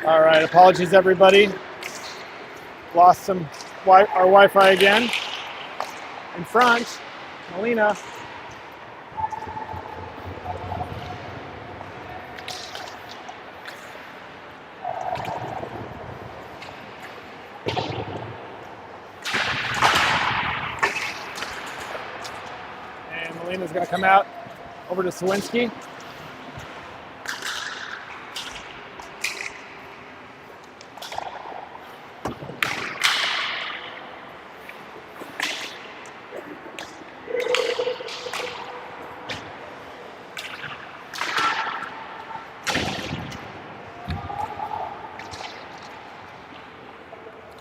All right, apologies everybody. Lost our Wi-Fi again. In front, Melina. And Melina's gonna come out over to Sawinski.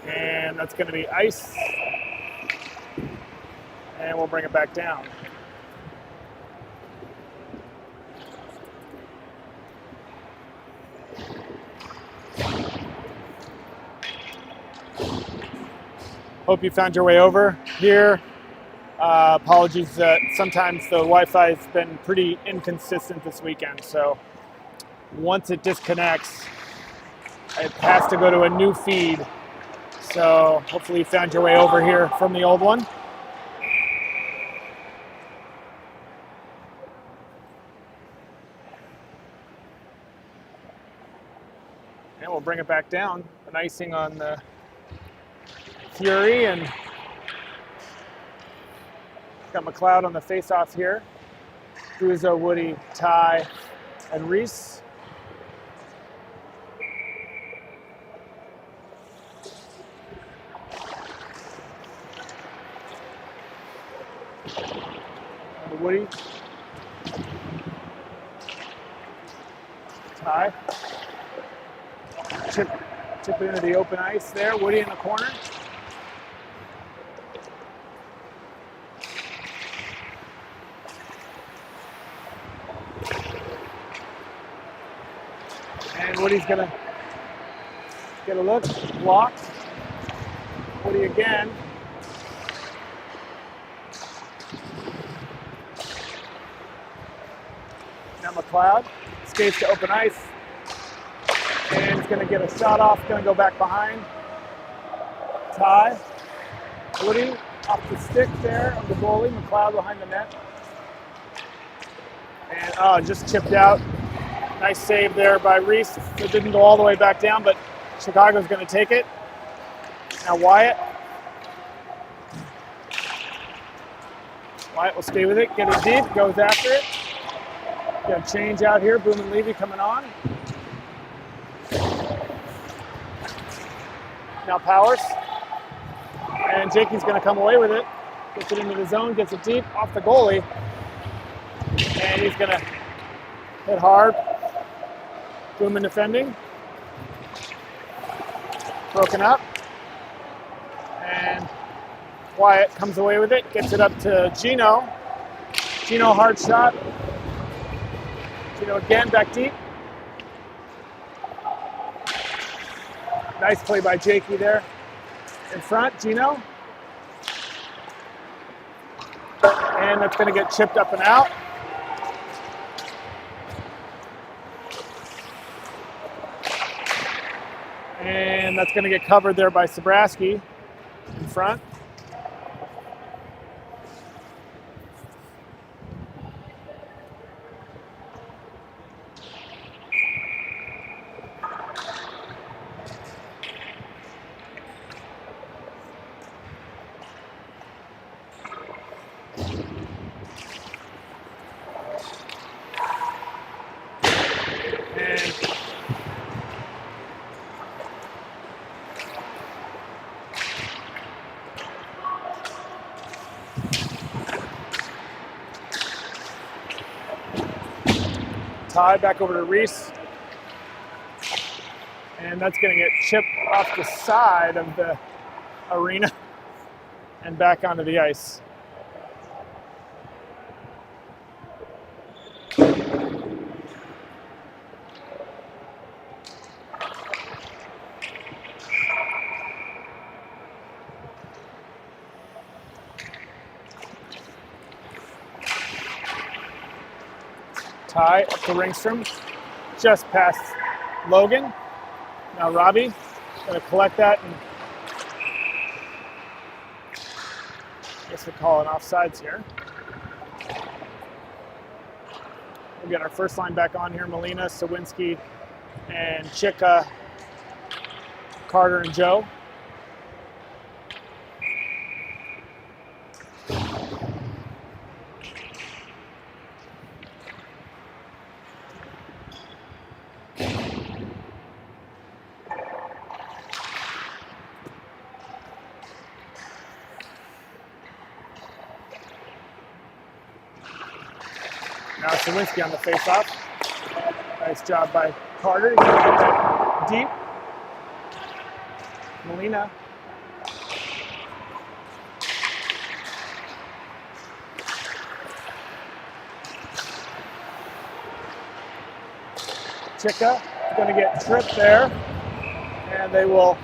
And that's going to be ice. And we'll bring it back down. Hope you found your way over here. Apologies that sometimes the Wi-Fi has been pretty inconsistent this weekend. So once it disconnects, it has to go to a new feed. So hopefully you found your way over here from the old one. And we'll bring it back down. An icing on the Fury, and got McLeod on the face-off here. Guzzo, Woody, Ty, and Reese. And Woody. Ty. Chip it into the open ice there. Woody in the corner. And Woody's gonna get a look, blocked. Woody again. Now McLeod skates to open ice. And he's gonna get a shot off, gonna go back behind. Ty. Woody off the stick there of the goalie, McLeod behind the net. And just chipped out. Nice save there by Reese. It didn't go all the way back down, but Chicago's going to take it. Now Wyatt. Wyatt will stay with it, get it deep, goes after it. Got a change out here. Boom and Levy coming on. Now Powers. And Jakey's going to come away with it. Gets it into the zone, gets it deep, off the goalie. And he's going to hit hard. Booman defending. Broken up. And Wyatt comes away with it, gets it up to Gino. Gino, hard shot. Gino again, back deep. Nice play by Jakey there. In front, Gino. And that's going to get chipped up and out. And that's going to get covered there by Sabraski in front. Ty back over to Reese. And that's going to get chipped off the side of the arena and back onto the ice. Ty up to Ringstrom, just past Logan. Now Robbie going to collect that, and I guess we're calling offsides here. We'll get our first line back on here. Molina, Sawinski, and Chika, Carter, and Joe. Now Sawinski on the face-off. Nice job by Carter. He's going to get that deep. Molina. Chika is going to get tripped there, and they will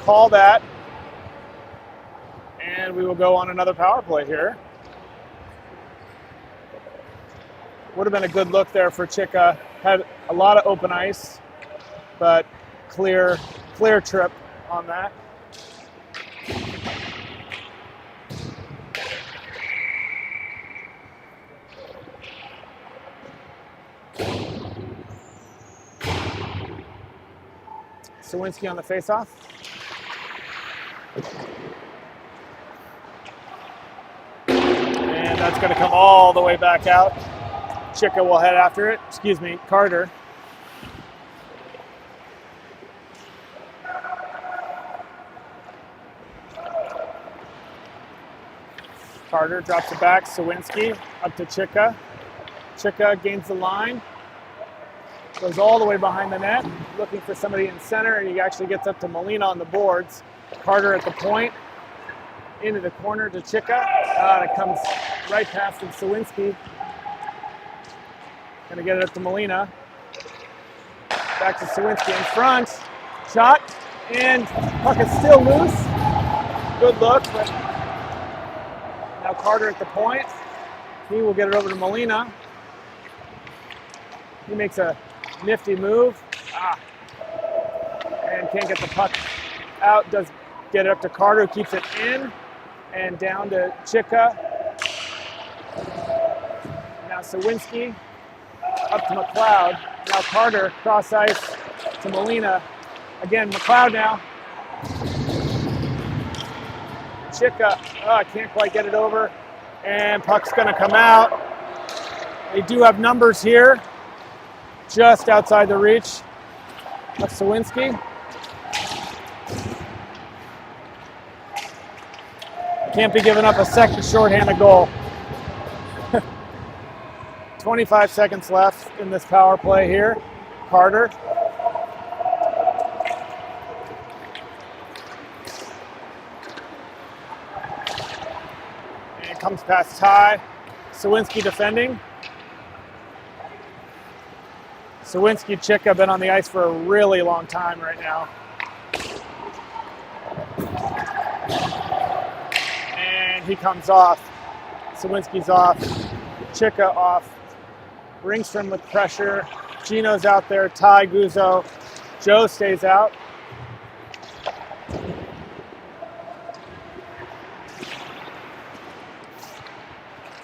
call that, and we will go on another power play here. Would have been a good look there for Chika. Had a lot of open ice, but clear trip on that. Sawinski on the faceoff. And that's going to come all the way back out. Chika will head after it. Excuse me, Carter. Carter drops it back. Sawinski up to Chika. Chika gains the line. Goes all the way behind the net, looking for somebody in center, and he actually gets up to Molina on the boards. Carter at the point, into the corner to Chika. It comes right past him, Sawinski. Gonna get it up to Molina. Back to Sawinski in front. Shot, and puck is still loose. Good look, but now Carter at the point. He will get it over to Molina. He makes a nifty move. And can't get the puck out. Does get it up to Carter, who keeps it in. And down to Chika. Now Sawinski up to McLeod. Now Carter cross ice to Molina. Again, McLeod now. Chika, can't quite get it over. And puck's gonna come out. They do have numbers here. Just outside the reach of Sawinski. Can't be giving up a second shorthanded goal. 25 seconds left in this power play here. Carter. And it comes past Ty. Sawinski defending. Sawinski, Chika have been on the ice for a really long time right now. And he comes off. Sawinski's off. Chika off. Ringstrom with pressure. Gino's out there. Ty, Guzzo. Joe stays out.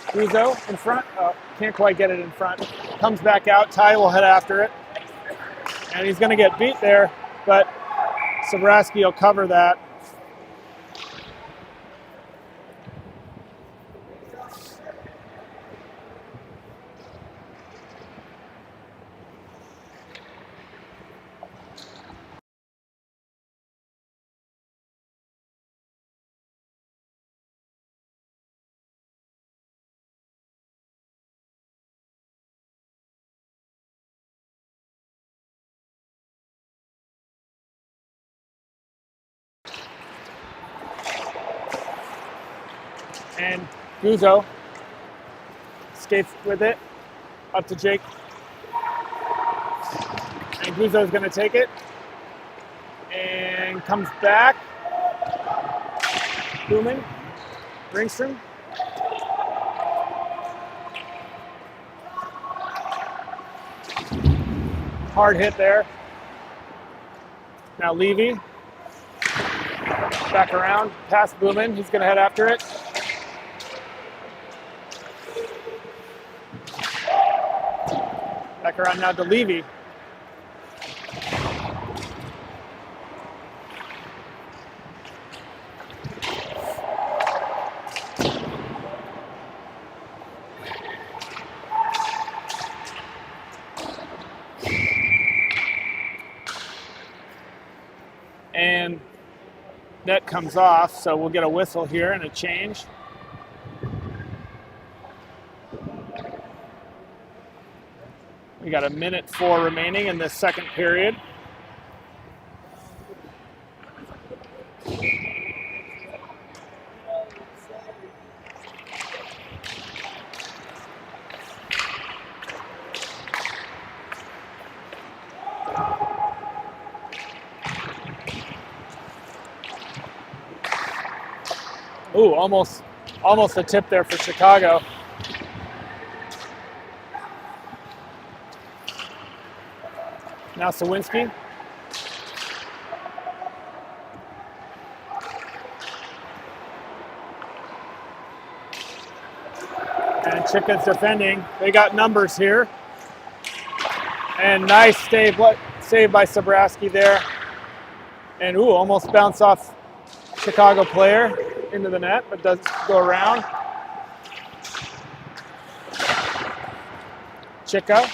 Guzzo in front. Can't quite get it in front. Comes back out. Ty will head after it. And he's going to get beat there, but Sobraski will cover that. And Guzzo skates with it up to Jake. And Guzzo's going to take it and comes back. Booman, Ringstrom. Hard hit there. Now Levy. Back around, past Boomin. He's going to head after it. Back around now to Levy. And net comes off, so we'll get a whistle here and a change. We got 1:04 remaining in this second period. Ooh, almost a tip there for Chicago. Now Sawinski. And Chika's defending. They got numbers here. And nice save by Sobraski there. And ooh, almost bounced off Chicago player into the net, but does go around. Chika.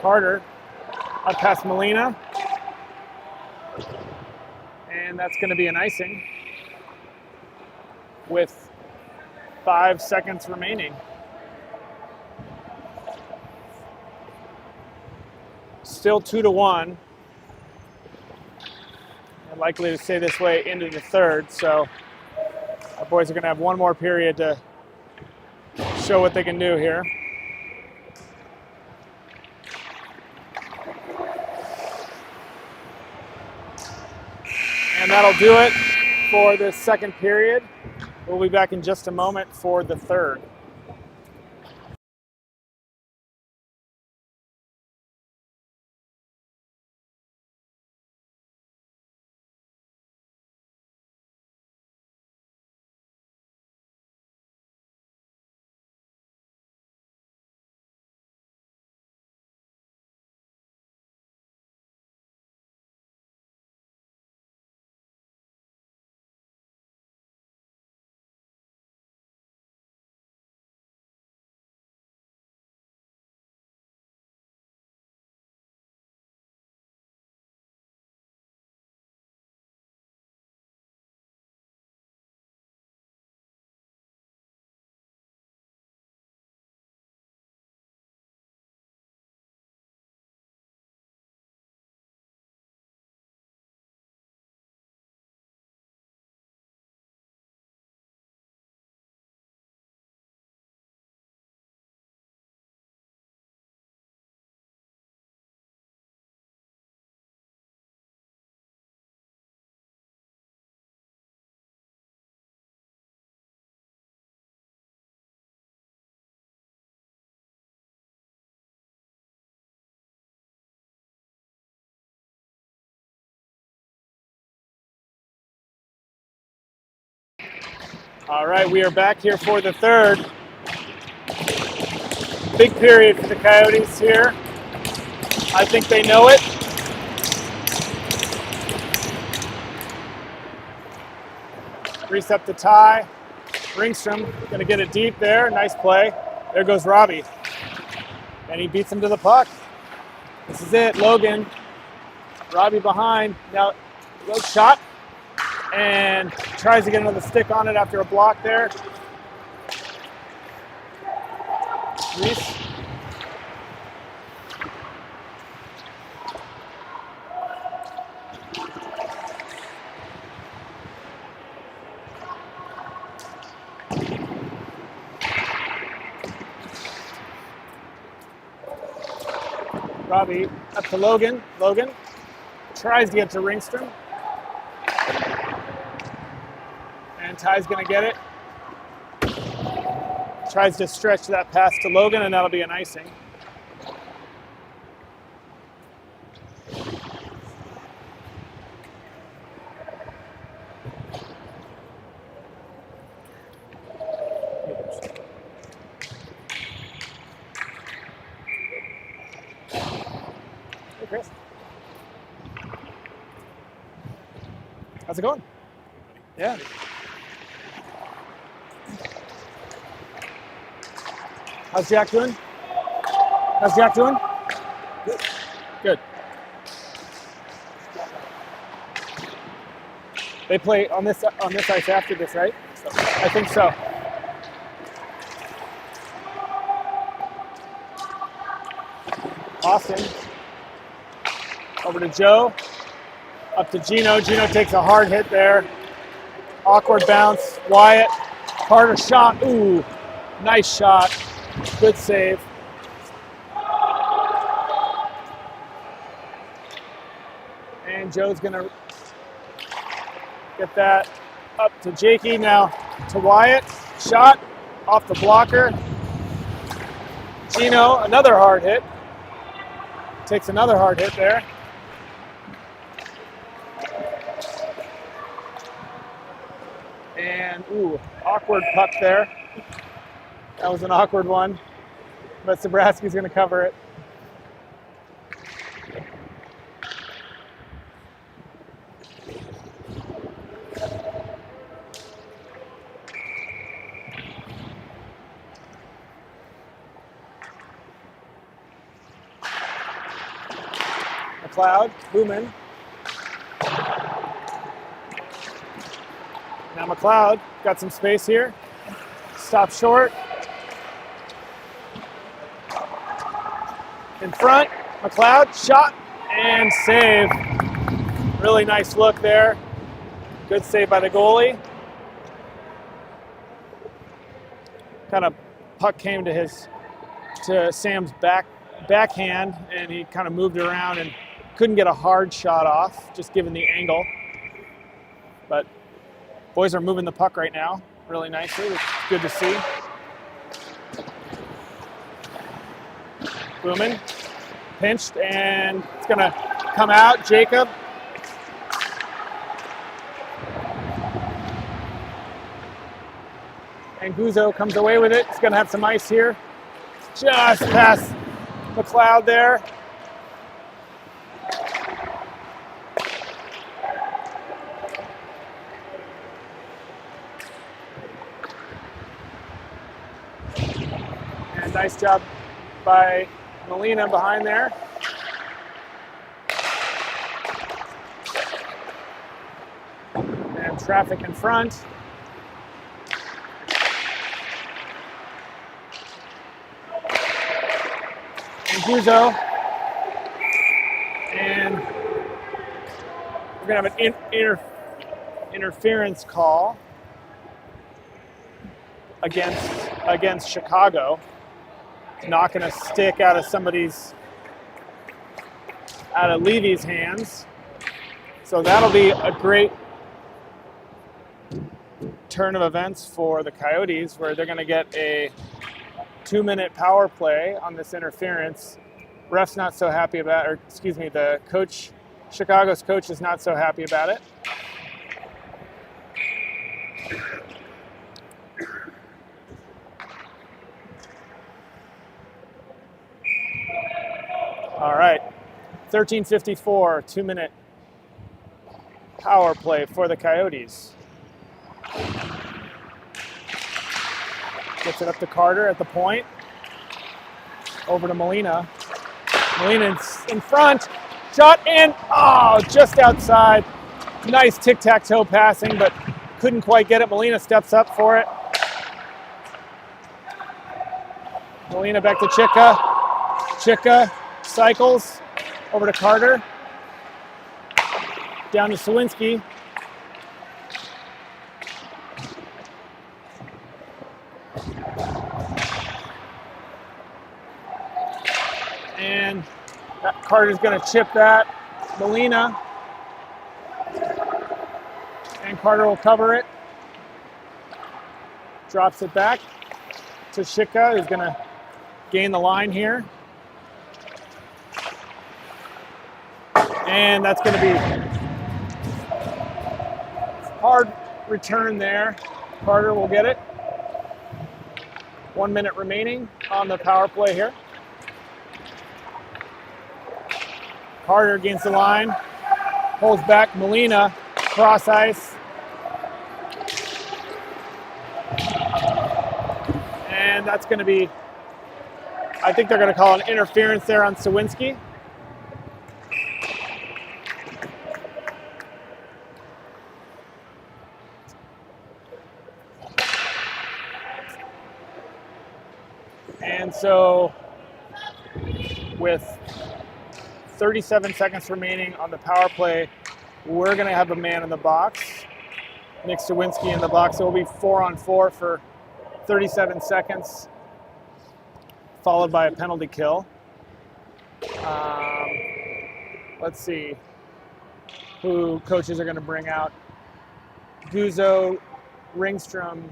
Carter up past Molina. And that's going to be an icing with 5 seconds remaining. Still 2-1. And likely to stay this way into the third, so our boys are going to have one more period to show what they can do here. And that'll do it for this second period. We'll be back in just a moment for the third. All right, we are back here for the third. Big period for the Coyotes here. I think they know it. Reset the tie. Ringstrom gonna get it deep there. Nice play. There goes Robbie. And he beats him to the puck. This is it, Logan. Robbie behind. Now, good shot. And tries to get another stick on it after a block there. Reese. Robbie up to Logan. Logan tries to get to Ringstrom. And Ty's going to get it. Tries to stretch that pass to Logan, and that'll be an icing. How's it going? Yeah. How's Jack doing? How's Jack doing? Good. Good. They play on this ice after this, right? I think so. Austin. Over to Joe. Up to Gino. Gino takes a hard hit there. Awkward bounce. Wyatt. Carter shot. Ooh, nice shot. Good save. And Joe's gonna get that up to Jakey. Now to Wyatt. Shot off the blocker. Gino, another hard hit. Takes another hard hit there. And, ooh, awkward puck there. That was an awkward one, but Zabraski's going to cover it. McLeod, Booman. Now McLeod got some space here. Stop short. In front, McLeod, shot and save. Really nice look there. Good save by the goalie. Kind of puck came to Sam's backhand, and he kind of moved around and couldn't get a hard shot off, just given the angle. But boys are moving the puck right now really nicely, which is good to see. Booman, pinched, and it's gonna come out. Jacob. And Guzzo comes away with it. He's gonna have some ice here. Just past McLeod there. And nice job by Molina behind there. And traffic in front. And Guzzo. And we're going to have an interference call against Chicago. Knocking a stick out of Levy's hands. So that'll be a great turn of events for the Coyotes, where they're going to get a 2-minute power play on this interference. Ref's not so happy about, or excuse me, the coach, Chicago's coach is not so happy about it. All right, 13:54, 2-minute power play for the Coyotes. Gets it up to Carter at the point. Over to Molina. Molina's in front. Shot in. Oh, just outside. Nice tic-tac-toe passing, but couldn't quite get it. Molina steps up for it. Molina back to Chika. Chika cycles over to Carter. Down to Sawinski. And Carter's going to chip that. Molina. And Carter will cover it. Drops it back to Chika, who's going to gain the line here. And that's going to be hard return there. Carter will get it. 1 minute remaining on the power play here. Carter against the line. Pulls back. Molina cross ice. And that's going to be, I think they're going to call an interference there on Sawinski. And so with 37 seconds remaining on the power play, we're going to have a man in the box. Nick Sawinski in the box. So it'll be 4-on-4 for 37 seconds, followed by a penalty kill. Let's see who coaches are going to bring out. Guzzo, Ringstrom,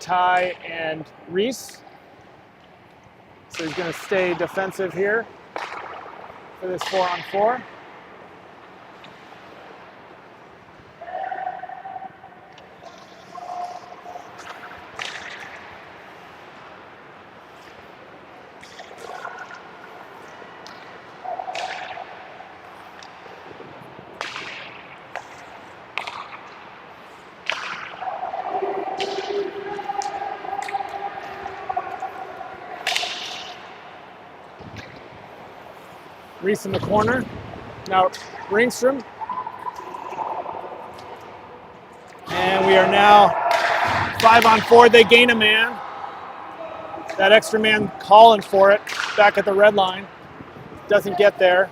Ty, and Reese. So he's going to stay defensive here for this 4-on-4. Reese in the corner. Now Ringstrom. And we are now 5-on-4. They gain a man. That extra man calling for it back at the red line. Doesn't get there.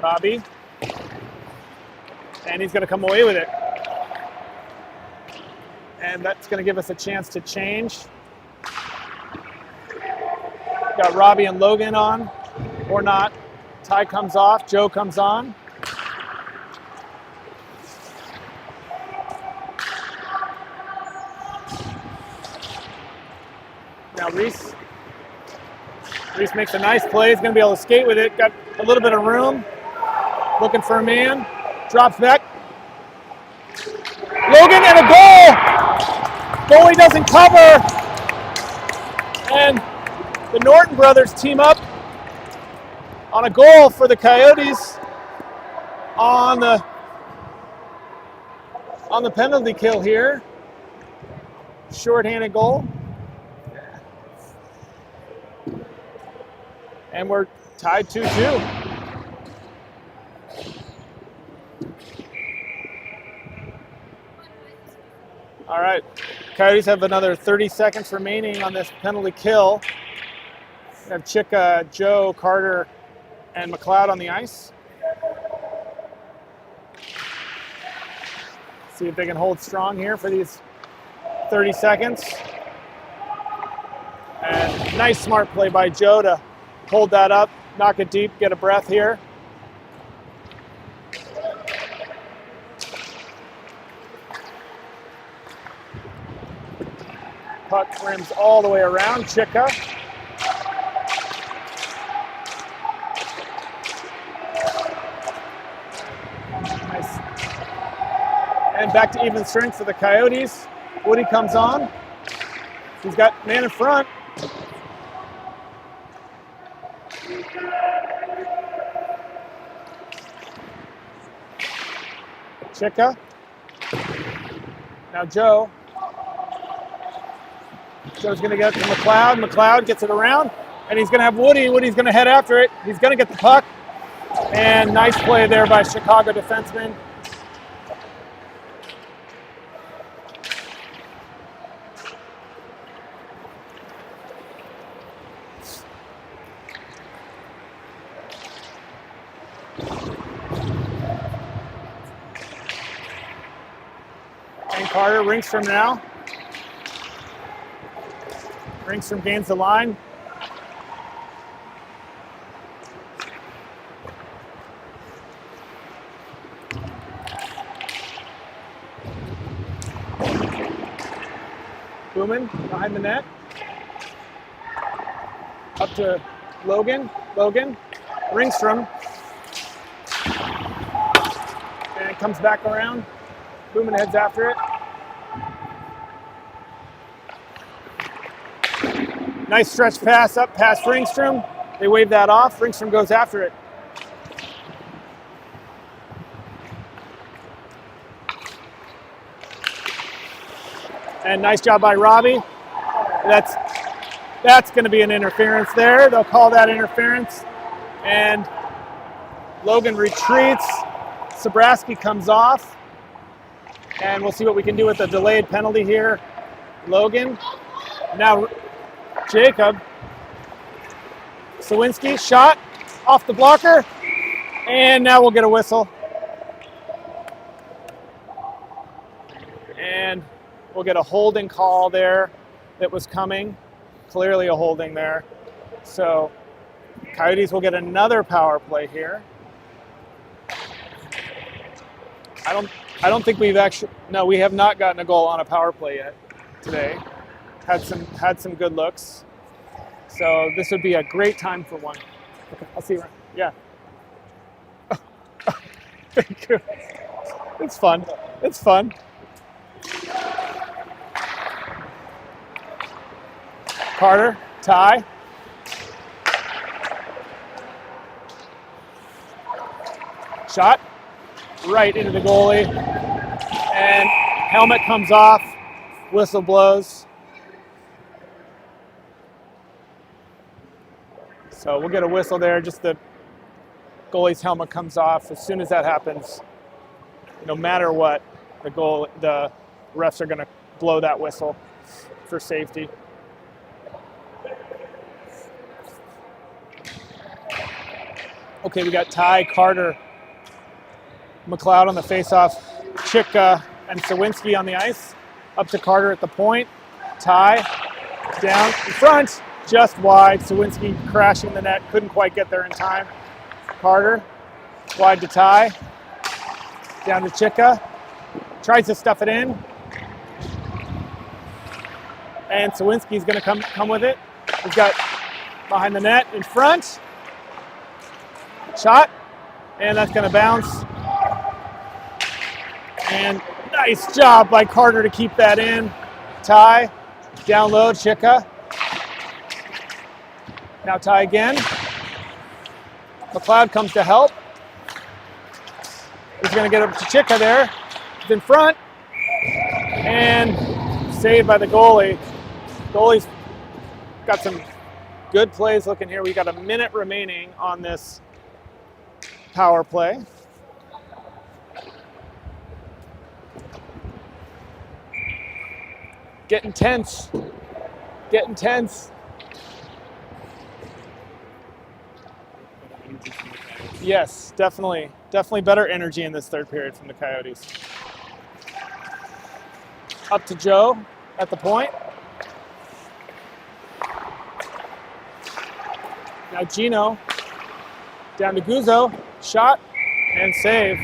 Robbie. And he's going to come away with it. And that's going to give us a chance to change. Got Robbie and Logan on, or not. Ty comes off, Joe comes on. Now Reese makes a nice play. He's going to be able to skate with it. Got a little bit of room. Looking for a man. Drops back. Logan and a goal! Goalie doesn't cover, and the Norton brothers team up on a goal for the Coyotes on the penalty kill here. Shorthanded goal. And we're tied 2-2. All right, Coyotes have another 30 seconds remaining on this penalty kill. We have Chicka, Joe, Carter, and McLeod on the ice. See if they can hold strong here for these 30 seconds. And nice smart play by Joe to hold that up, knock it deep, get a breath here. Puck rims all the way around. Chicka. Nice. And back to even strength for the Coyotes. Woody comes on. He's got man in front. Chicka. Now Joe. Joe's going to get it to McLeod. McLeod gets it around, and he's going to have Woody. Woody's going to head after it. He's going to get the puck. And nice play there by Chicago defenseman. And Carter, Ringstrom now. Ringstrom gains the line. Booman behind the net. Up to Logan. Logan. Ringstrom. And it comes back around. Booman heads after it. Nice stretch pass up past Ringstrom. They wave that off. Ringstrom goes after it. And nice job by Robbie. That's going to be an interference there. They'll call that interference. And Logan retreats. Sabraski comes off. And we'll see what we can do with the delayed penalty here. Logan. Now Jacob. Sawinski, shot off the blocker. And now we'll get a whistle. And we'll get a holding call there that was coming. Clearly a holding there. So Coyotes will get another power play here. I don't think we've actually, no, we have not gotten a goal on a power play yet today. Had some good looks. So this would be a great time for one. Okay, I'll see you around. Yeah. Thank you. It's fun. It's fun. Carter, tie. Shot right into the goalie. And helmet comes off. Whistle blows. So we'll get a whistle there. Just the goalie's helmet comes off. As soon as that happens, no matter what, the refs are going to blow that whistle for safety. Okay, we got Ty, Carter, McLeod on the faceoff, Chika and Sawinski on the ice. Up to Carter at the point. Ty down in front, just wide. Sawinski crashing the net, couldn't quite get there in time. Carter, wide to Ty, down to Chika, tries to stuff it in. And Sawinski's gonna come with it. He's got behind the net in front. Shot, and that's gonna bounce. And nice job by Carter to keep that in. Ty, down low, Chika. Now Ty again. McLeod comes to help. He's gonna get up to Chika there. He's in front. And saved by the goalie. Goalie's got some good plays looking here. We got a minute remaining on this power play. Getting tense. Getting tense. Yes, definitely. Definitely better energy in this third period from the Coyotes. Up to Joe at the point. Now Gino down to Guzzo. Shot and save.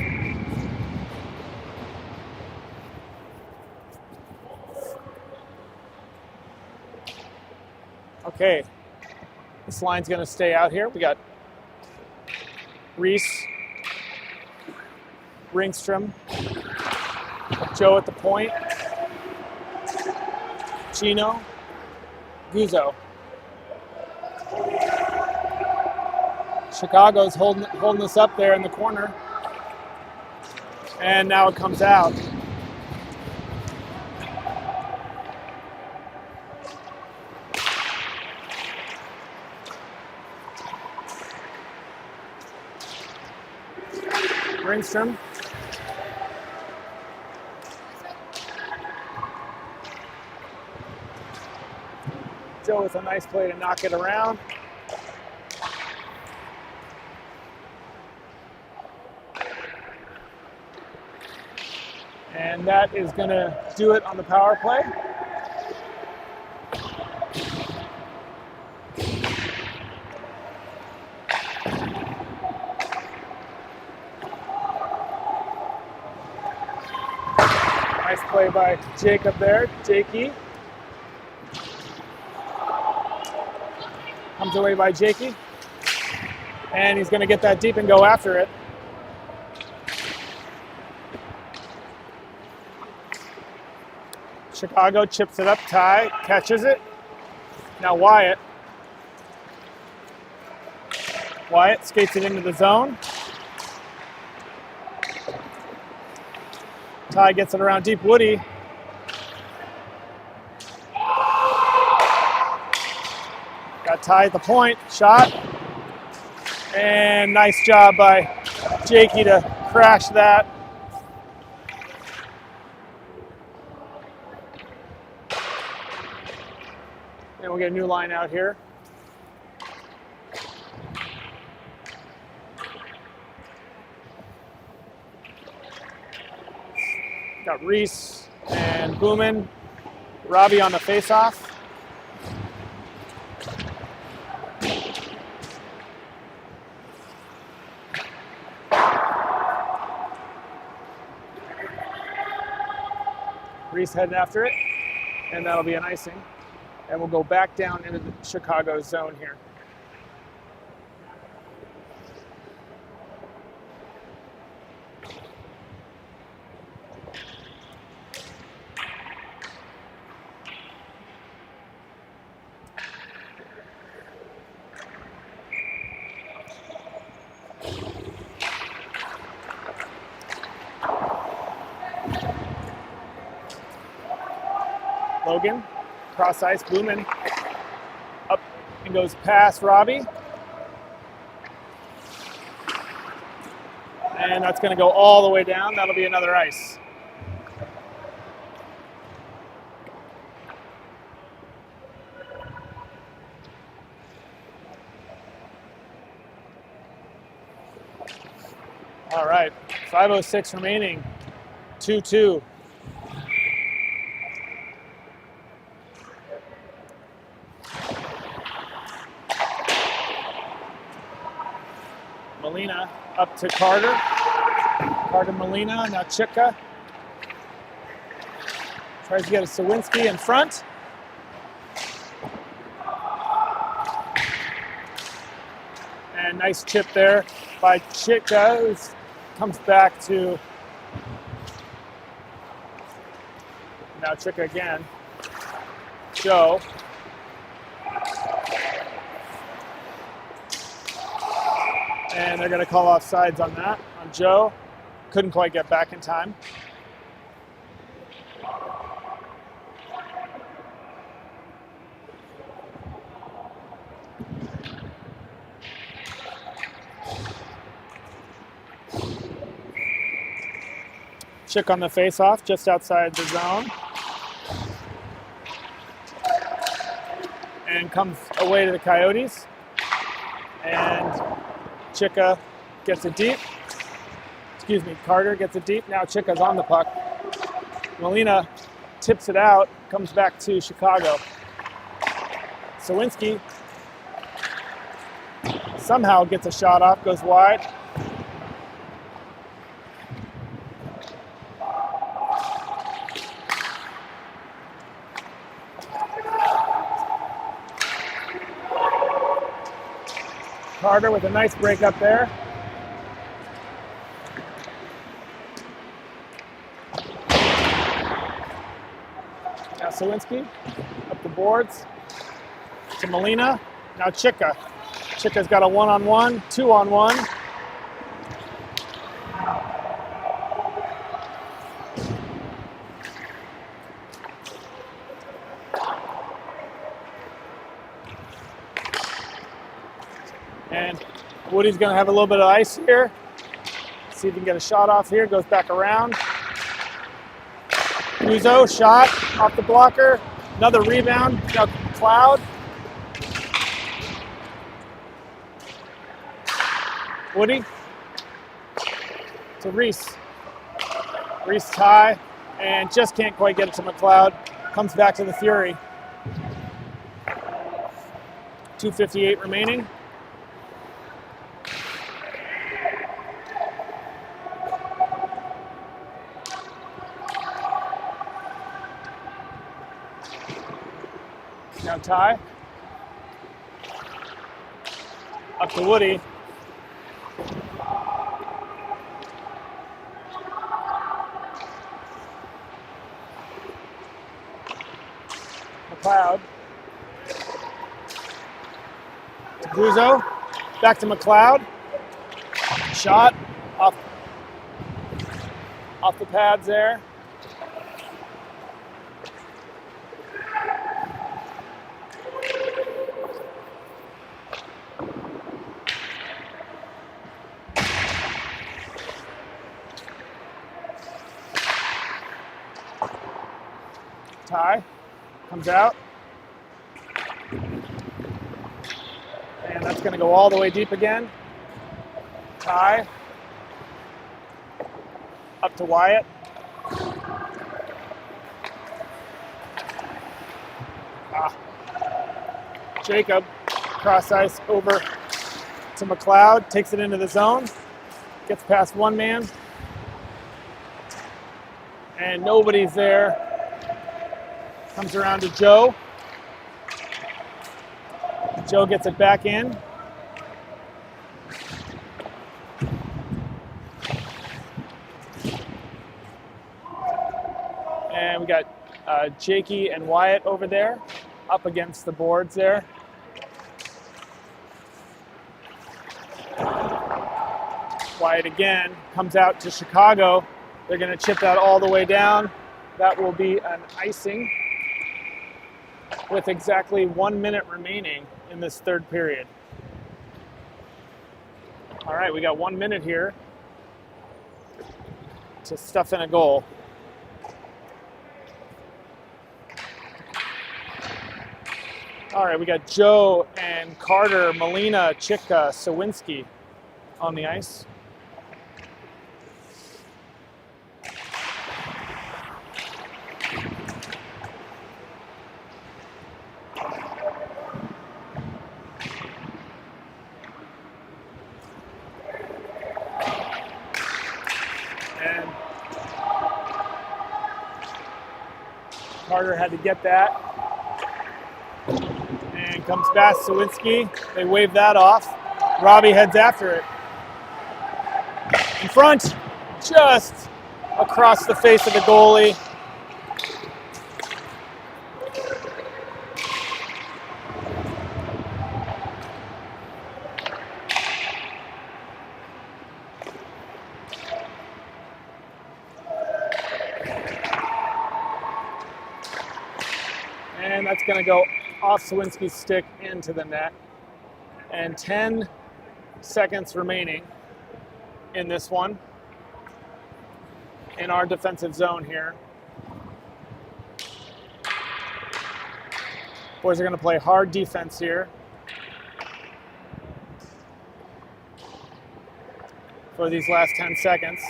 Okay, this line's going to stay out here. We got Reese, Ringstrom, Joe at the point, Gino, Guzzo. Chicago's holding this up there in the corner. And now it comes out. Ringstrom. Joe with a nice play to knock it around. And that is going to do it on the power play. Nice play by Jacob there, Jakey. Comes away by Jakey. And he's going to get that deep and go after it. Chicago chips it up, Ty catches it. Now Wyatt. Wyatt skates it into the zone. Ty gets it around deep. Woody. Got Ty at the point. Shot. And nice job by Jakey to crash that. And we'll get a new line out here. Got Reese and Boomin. Robbie on the face-off. Reese heading after it, and that'll be an icing. And we'll go back down into the Chicago zone here. Logan, cross ice, Boomin, up and goes past Robbie. And that's going to go all the way down. That'll be another ice. All right, 5:06 remaining, 2-2. Molina up to Carter. Carter Molina, now Chika. Tries to get a Sawinski in front. And nice chip there by Chika, who comes back to, now Chika again. Joe. And they're going to call off sides on that, on Joe. Couldn't quite get back in time. Chick on the face-off, just outside the zone. And comes away to the Coyotes. And Chika gets it deep. Excuse me, Carter gets it deep. Now Chika's on the puck. Molina tips it out, comes back to Chicago. Sawinski somehow gets a shot off, goes wide. Carter with a nice break up there. Now Sawinski up the boards to Molina. Now Chika. Chika's got a one-on-one, two-on-one. And Woody's going to have a little bit of ice here. See if he can get a shot off here. Goes back around. Uzo, shot off the blocker. Another rebound. Now Cloud. Woody. To Reese. Reese tie. And just can't quite get it to McLeod. Comes back to the Fury. 2:58 remaining. Now Ty. Up to Woody. McLeod. to Guzzo. Back to McLeod. Shot off the pads there. Ty comes out. And that's going to go all the way deep again. Ty. Up to Wyatt. Jacob, cross ice over to McLeod, takes it into the zone, gets past one man, and nobody's there. Comes around to Joe. Joe gets it back in. And we got Jakey and Wyatt over there, up against the boards there. Wyatt again comes out to Chicago. They're going to chip that all the way down. That will be an icing with exactly 1 minute remaining in this third period. All right, we got 1 minute here to stuff in a goal. All right, we got Joe and Carter, Molina, Chika, Sawinski on the ice. And Carter had to get that. And comes past Sawinski. They wave that off. Robbie heads after it. In front, just across the face of the goalie. And that's going to go off Sawinski's stick into the net. And 10 seconds remaining in this one in our defensive zone here. Boys are going to play hard defense here for these last 10 seconds.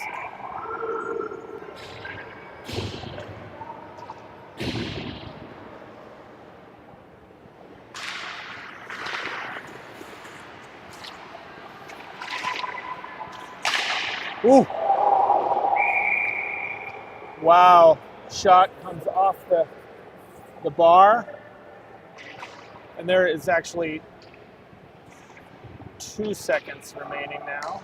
Ooh. Wow. Shot comes off the bar. And there is actually 2 seconds remaining now.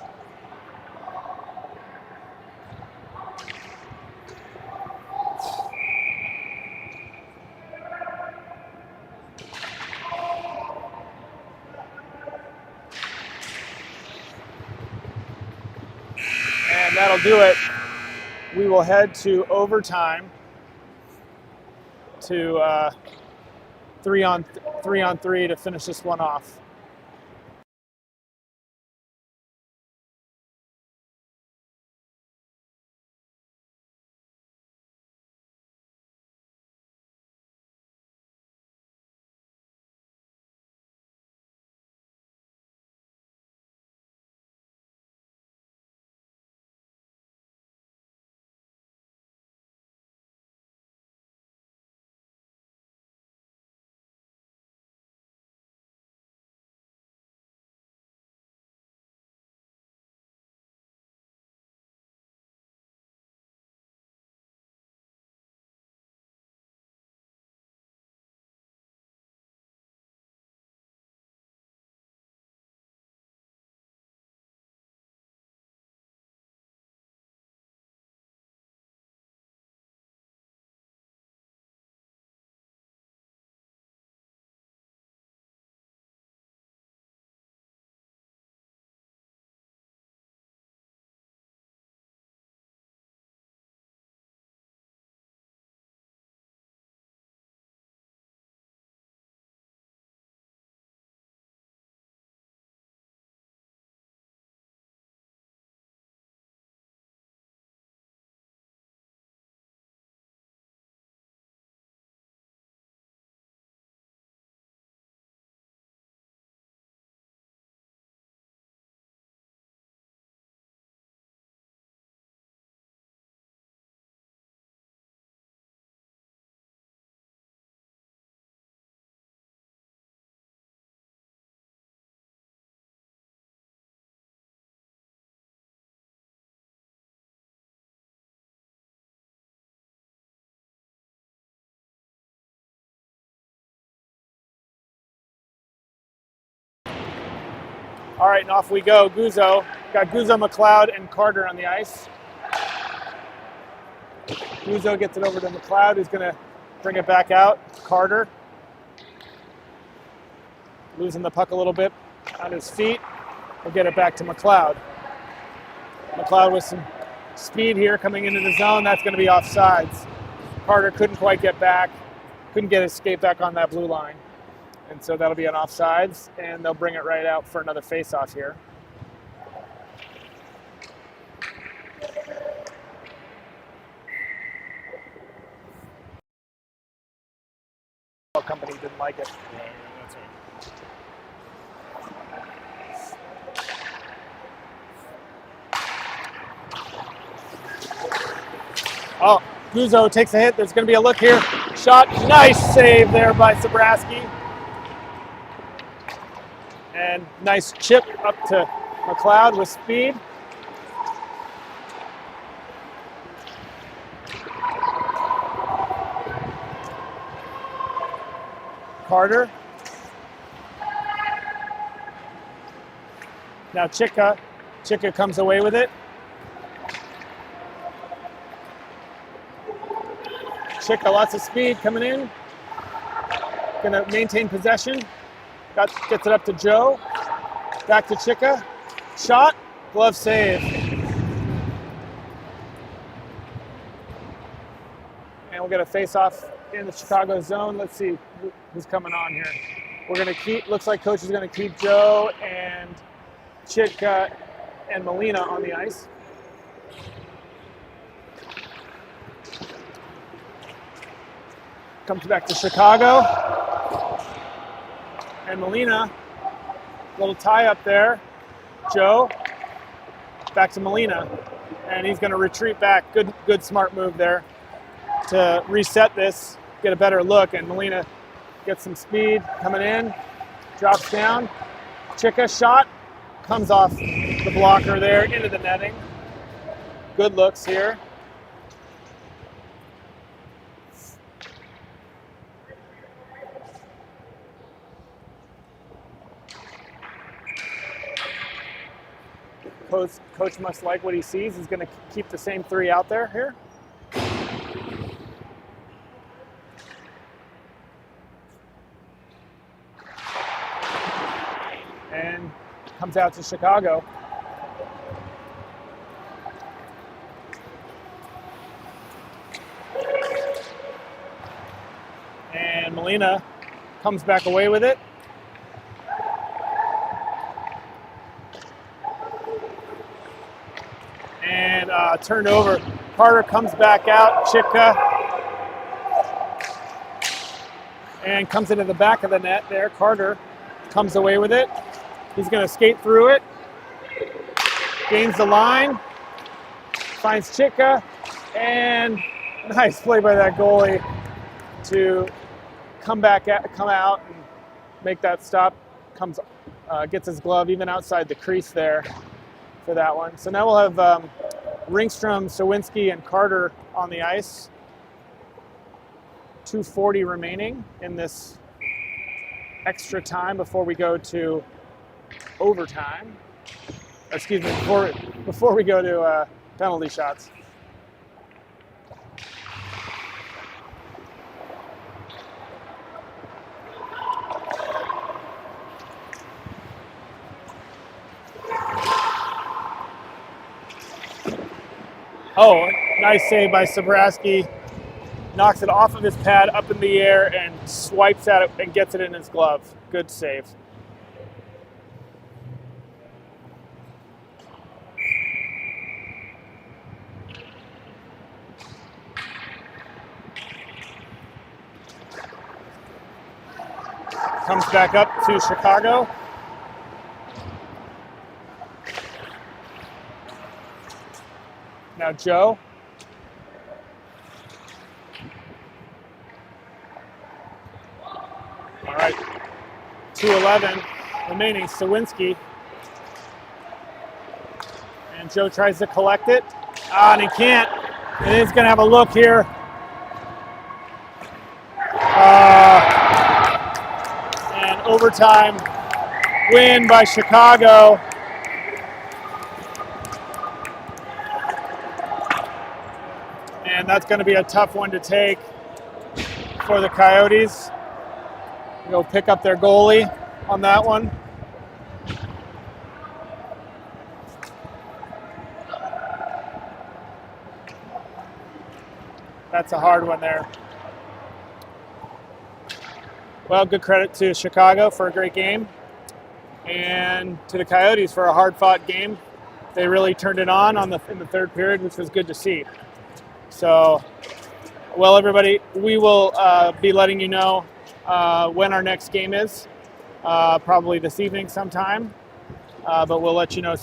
And that'll do it. We will head to overtime to 3-on-3 to finish this one off. All right, and off we go. Guzzo. Got Guzzo, McLeod, and Carter on the ice. Guzzo gets it over to McLeod, who's going to bring it back out. Carter. Losing the puck a little bit on his feet. We'll get it back to McLeod. McLeod with some speed here coming into the zone. That's going to be offsides. Carter couldn't quite get back. Couldn't get his skate back on that blue line. And so that'll be an offsides, and they'll bring it right out for another face-off here. Company didn't like it. Yeah, that's right. Oh, Guzzo takes a hit. There's going to be a look here. Shot. Nice save there by Sabraski. And nice chip up to McLeod with speed. Carter. Now Chika. Chika comes away with it. Chika, lots of speed coming in. Gonna maintain possession. Gets it up to Joe. Back to Chika. Shot. Glove save. And we'll get a face-off in the Chicago zone. Let's see who's coming on here. We're gonna keep, looks like coach is gonna keep Joe and Chitka and Molina on the ice. Comes back to Chicago. And Molina, little tie up there. Joe, back to Molina. And he's gonna retreat back. Good smart move there to reset this, get a better look, and Molina gets some speed coming in, drops down. Chika shot, comes off the blocker there into the netting. Good looks here. Coach must like what he sees. He's going to keep the same three out there here. And comes out to Chicago. And Molina comes back away with it. And turned over. Carter comes back out. Chipka. And comes into the back of the net there. Carter comes away with it. He's going to skate through it. Gains the line. Finds Chika. And nice play by that goalie to come out and make that stop. Gets his glove even outside the crease there for that one. So now we'll have Ringstrom, Sawinski, and Carter on the ice. 2:40 remaining in this extra time before we go to overtime. Excuse me, before we go to penalty shots. Oh, nice save by Sabraski. Knocks it off of his pad, up in the air, and swipes at it and gets it in his glove. Good save. Comes back up to Chicago. Now Joe. All right, 2:11 remaining. Sawinski. And Joe tries to collect it. And he can't. And he's going to have a look here. And overtime win by Chicago. And that's going to be a tough one to take for the Coyotes. They'll pick up their goalie on that one. That's a hard one there. Well, good credit to Chicago for a great game, and to the Coyotes for a hard-fought game. They really turned it on in the third period, which was good to see. So, well, everybody, we will be letting you know when our next game is, probably this evening sometime, but we'll let you know soon.